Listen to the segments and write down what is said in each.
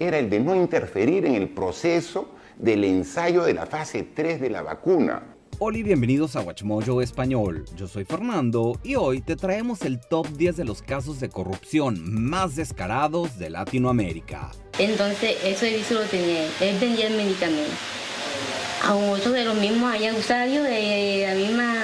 era el de no interferir en el proceso del ensayo de la fase 3 de la vacuna. Hola y bienvenidos a Watchmojo Español. Yo soy Fernando y hoy te traemos el top 10 de los casos de corrupción más descarados de Latinoamérica. Entonces, eso he visto lo tenía. Él vendía el medicamento. A otros de los mismos allá usuarios de la misma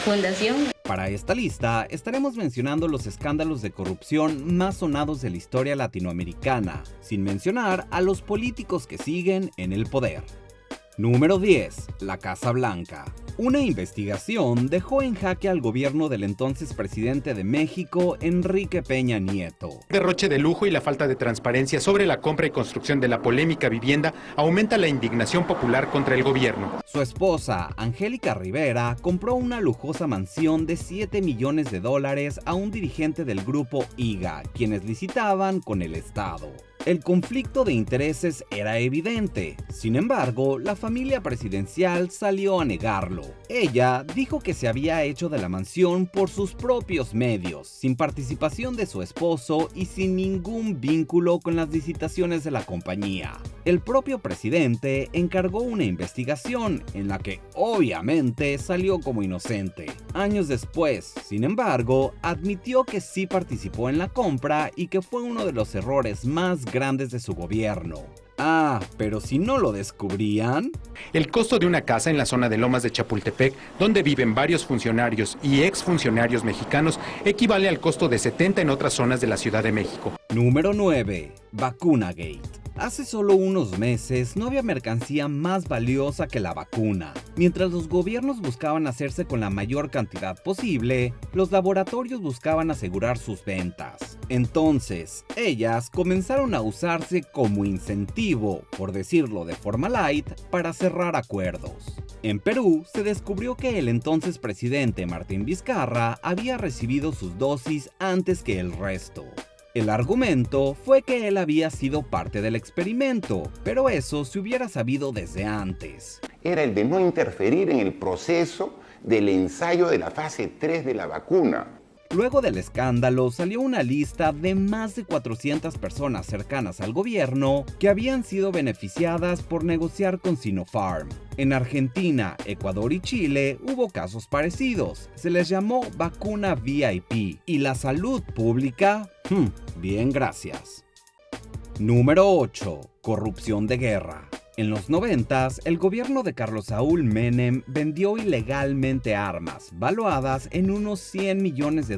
fundación. Para esta lista estaremos mencionando los escándalos de corrupción más sonados de la historia latinoamericana, sin mencionar a los políticos que siguen en el poder. Número 10. La Casa Blanca. Una investigación dejó en jaque al gobierno del entonces presidente de México, Enrique Peña Nieto. El derroche de lujo y la falta de transparencia sobre la compra y construcción de la polémica vivienda aumenta la indignación popular contra el gobierno. Su esposa, Angélica Rivera, compró una lujosa mansión de $7 millones a un dirigente del grupo IGA, quienes licitaban con el Estado. El conflicto de intereses era evidente, sin embargo, la familia presidencial salió a negarlo. Ella dijo que se había hecho de la mansión por sus propios medios, sin participación de su esposo y sin ningún vínculo con las licitaciones de la compañía. El propio presidente encargó una investigación en la que obviamente salió como inocente. Años después, sin embargo, admitió que sí participó en la compra y que fue uno de los errores más grandes de su gobierno. Pero si no lo descubrían... El costo de una casa en la zona de Lomas de Chapultepec, donde viven varios funcionarios y exfuncionarios mexicanos, equivale al costo de 70 en otras zonas de la Ciudad de México. Número 9. Vacunagate. Hace solo unos meses no había mercancía más valiosa que la vacuna. Mientras los gobiernos buscaban hacerse con la mayor cantidad posible, los laboratorios buscaban asegurar sus ventas. Entonces, ellas comenzaron a usarse como incentivo, por decirlo de forma light, para cerrar acuerdos. En Perú se descubrió que el entonces presidente Martín Vizcarra había recibido sus dosis antes que el resto. El argumento fue que él había sido parte del experimento, pero eso se hubiera sabido desde antes. Era el de no interferir en el proceso del ensayo de la fase 3 de la vacuna. Luego del escándalo salió una lista de más de 400 personas cercanas al gobierno que habían sido beneficiadas por negociar con Sinopharm. En Argentina, Ecuador y Chile hubo casos parecidos. Se les llamó vacuna VIP y la salud pública, bien, gracias. Número 8. Corrupción de guerra. En los 90s, el gobierno de Carlos Saúl Menem vendió ilegalmente armas, valuadas en unos $100 millones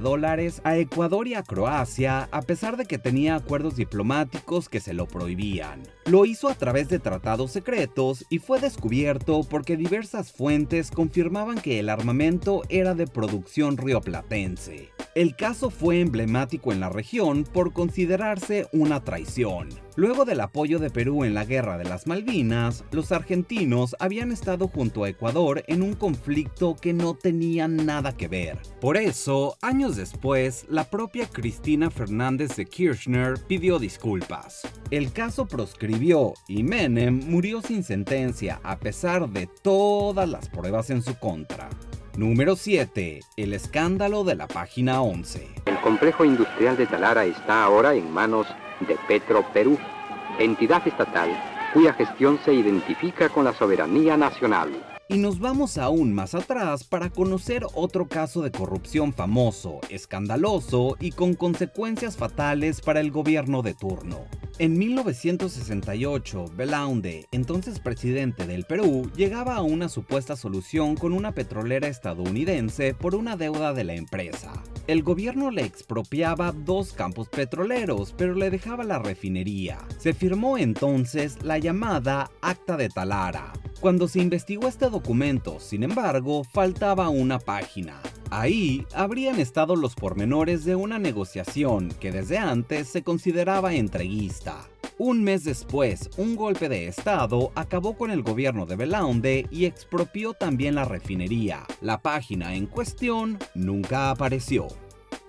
a Ecuador y a Croacia, a pesar de que tenía acuerdos diplomáticos que se lo prohibían. Lo hizo a través de tratados secretos y fue descubierto porque diversas fuentes confirmaban que el armamento era de producción rioplatense. El caso fue emblemático en la región por considerarse una traición. Luego del apoyo de Perú en la Guerra de las Malvinas, los argentinos habían estado junto a Ecuador en un conflicto que no tenía nada que ver. Por eso, años después, la propia Cristina Fernández de Kirchner pidió disculpas. El caso proscribió y Menem murió sin sentencia a pesar de todas las pruebas en su contra. Número 7. El escándalo de la página 11. El complejo industrial de Talara está ahora en manos de Petro Perú, entidad estatal cuya gestión se identifica con la soberanía nacional. Y nos vamos aún más atrás para conocer otro caso de corrupción famoso, escandaloso y con consecuencias fatales para el gobierno de turno. En 1968, Belaunde, entonces presidente del Perú, llegaba a una supuesta solución con una petrolera estadounidense por una deuda de la empresa. El gobierno le expropiaba 2 campos petroleros, pero le dejaba la refinería. Se firmó entonces la llamada Acta de Talara. Cuando se investigó este documento, sin embargo, faltaba una página. Ahí habrían estado los pormenores de una negociación que desde antes se consideraba entreguista. Un mes después, un golpe de estado acabó con el gobierno de Belaunde y expropió también la refinería. La página en cuestión nunca apareció.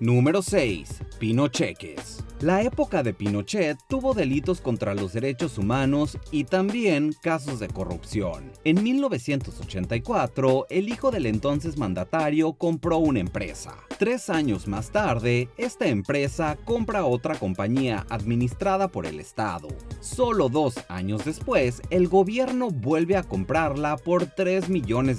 Número 6. Pinocheques. La época de Pinochet tuvo delitos contra los derechos humanos y también casos de corrupción. En 1984, el hijo del entonces mandatario compró una empresa. 3 años más tarde, esta empresa compra otra compañía administrada por el Estado. Solo 2 años después, el gobierno vuelve a comprarla por $3 millones.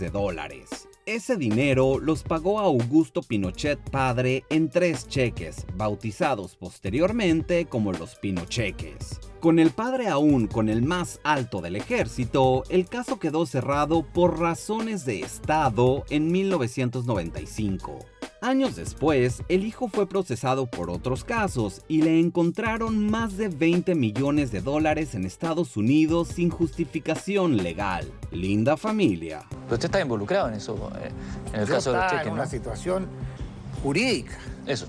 Ese dinero los pagó a Augusto Pinochet padre en 3 cheques, bautizados posteriormente como los Pinocheques. Con el padre aún con el más alto del ejército, el caso quedó cerrado por razones de Estado en 1995. Años después, el hijo fue procesado por otros casos y le encontraron más de $20 millones en Estados Unidos sin justificación legal. Linda familia. Pero usted está involucrado en eso, en el caso de los cheques, en una ¿no? situación jurídica. Eso.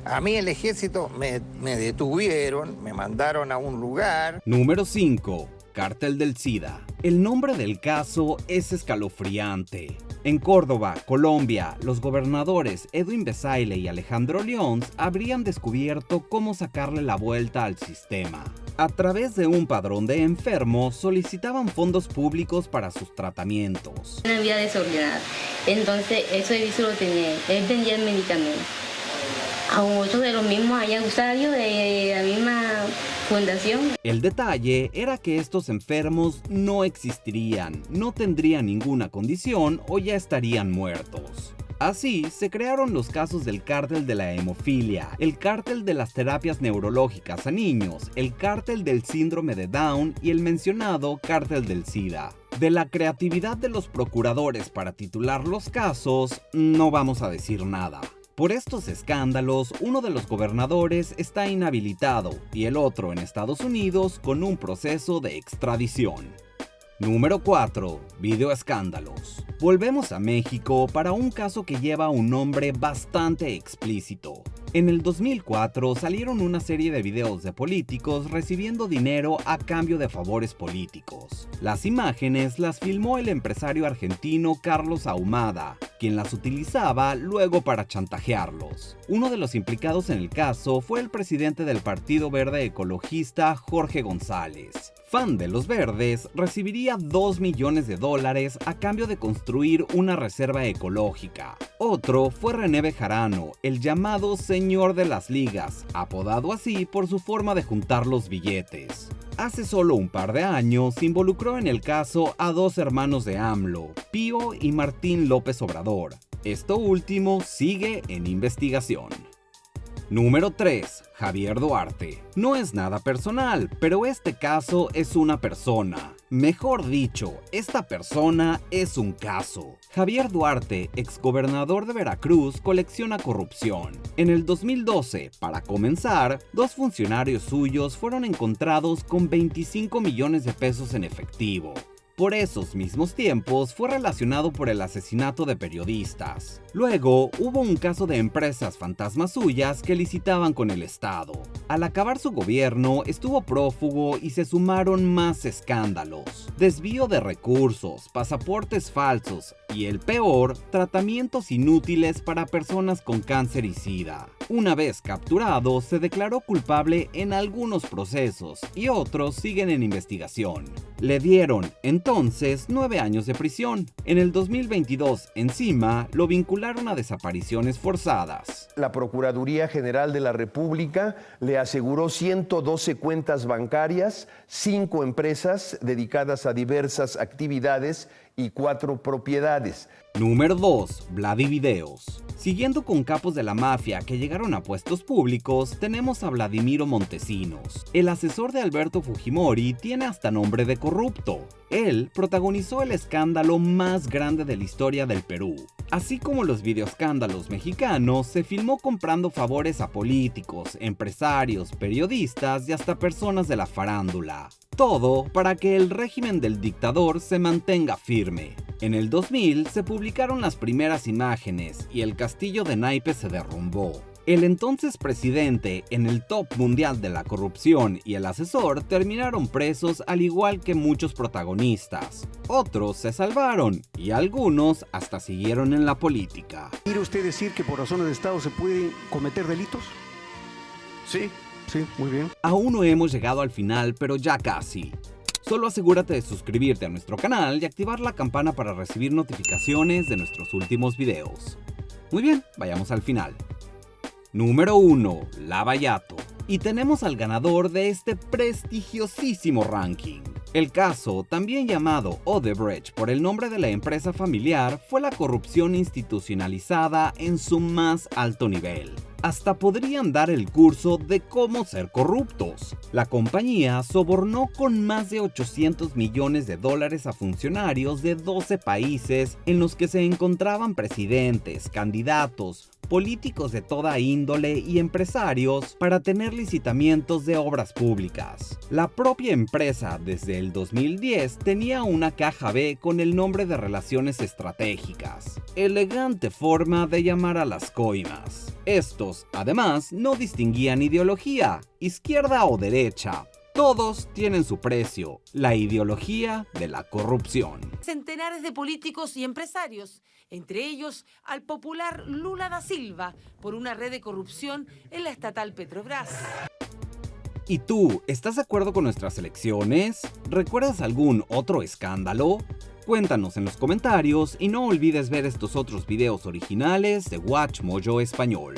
A mí el ejército me detuvieron, me mandaron a un lugar. Número 5. Cártel del SIDA. El nombre del caso es escalofriante. En Córdoba, Colombia, los gobernadores Edwin Besaile y Alejandro León habrían descubierto cómo sacarle la vuelta al sistema. A través de un padrón de enfermos, solicitaban fondos públicos para sus tratamientos. Una vida desordenada. Entonces, eso él lo tenía. Él vendía el medicamento. A muchos de los mismos habían usuarios de la misma fundación. El detalle era que estos enfermos no existirían, no tendrían ninguna condición o ya estarían muertos. Así, se crearon los casos del cártel de la hemofilia, el cártel de las terapias neurológicas a niños, el cártel del síndrome de Down y el mencionado cártel del SIDA. De la creatividad de los procuradores para titular los casos, no vamos a decir nada. Por estos escándalos, uno de los gobernadores está inhabilitado y el otro en Estados Unidos con un proceso de extradición. Número 4. Videoescándalos. Volvemos a México para un caso que lleva un nombre bastante explícito. En el 2004 salieron una serie de videos de políticos recibiendo dinero a cambio de favores políticos. Las imágenes las filmó el empresario argentino Carlos Ahumada, quien las utilizaba luego para chantajearlos. Uno de los implicados en el caso fue el presidente del Partido Verde Ecologista, Jorge González. Fan de los verdes, recibiría $2 millones a cambio de construir una reserva ecológica. Otro fue René Bejarano, el llamado Señor de las Ligas, apodado así por su forma de juntar los billetes. Hace solo un par de años se involucró en el caso a 2 hermanos de AMLO, Pío y Martín López Obrador. Esto último sigue en investigación. Número 3. Javier Duarte. No es nada personal, pero este caso es una persona. Mejor dicho, esta persona es un caso. Javier Duarte, exgobernador de Veracruz, colecciona corrupción. En el 2012, para comenzar, 2 funcionarios suyos fueron encontrados con $25 millones en efectivo. Por esos mismos tiempos fue relacionado por el asesinato de periodistas. Luego hubo un caso de empresas fantasmas suyas que licitaban con el Estado. Al acabar su gobierno estuvo prófugo y se sumaron más escándalos. Desvío de recursos, pasaportes falsos y el peor, tratamientos inútiles para personas con cáncer y SIDA. Una vez capturado, se declaró culpable en algunos procesos y otros siguen en investigación. Le dieron entonces 9 años de prisión. En el 2022, encima, lo vincularon a desapariciones forzadas. La Procuraduría General de la República le aseguró 112 cuentas bancarias, 5 empresas dedicadas a diversas actividades y 4 propiedades. Número 2. Vladivideos. Siguiendo con capos de la mafia que llegaron a puestos públicos, tenemos a Vladimiro Montesinos. El asesor de Alberto Fujimori tiene hasta nombre de corrupto. Él protagonizó el escándalo más grande de la historia del Perú. Así como los videoescándalos mexicanos, se filmó comprando favores a políticos, empresarios, periodistas y hasta personas de la farándula. Todo para que el régimen del dictador se mantenga firme. En el 2000 se publicaron las primeras imágenes y el castillo de naipes se derrumbó. El entonces presidente en el top mundial de la corrupción y el asesor terminaron presos al igual que muchos protagonistas. Otros se salvaron y algunos hasta siguieron en la política. ¿Quiere usted decir que por razones de Estado se pueden cometer delitos? Sí. Sí, muy bien. Aún no hemos llegado al final, pero ya casi. Solo asegúrate de suscribirte a nuestro canal y activar la campana para recibir notificaciones de nuestros últimos videos. Muy bien, vayamos al final. Número 1. Lava Jato. Y tenemos al ganador de este prestigiosísimo ranking. El caso, también llamado Odebrecht por el nombre de la empresa familiar, fue la corrupción institucionalizada en su más alto nivel. Hasta podrían dar el curso de cómo ser corruptos. La compañía sobornó con más de $800 millones a funcionarios de 12 países en los que se encontraban presidentes, candidatos, políticos de toda índole y empresarios para tener licitamientos de obras públicas. La propia empresa desde el 2010 tenía una caja B con el nombre de Relaciones Estratégicas. Elegante forma de llamar a las coimas. Estos, además, no distinguían ideología, izquierda o derecha. Todos tienen su precio, la ideología de la corrupción. Centenares de políticos y empresarios, entre ellos al popular Lula da Silva, por una red de corrupción en la estatal Petrobras. ¿Y tú, estás de acuerdo con nuestras elecciones? ¿Recuerdas algún otro escándalo? Cuéntanos en los comentarios y no olvides ver estos otros videos originales de WatchMojo Español.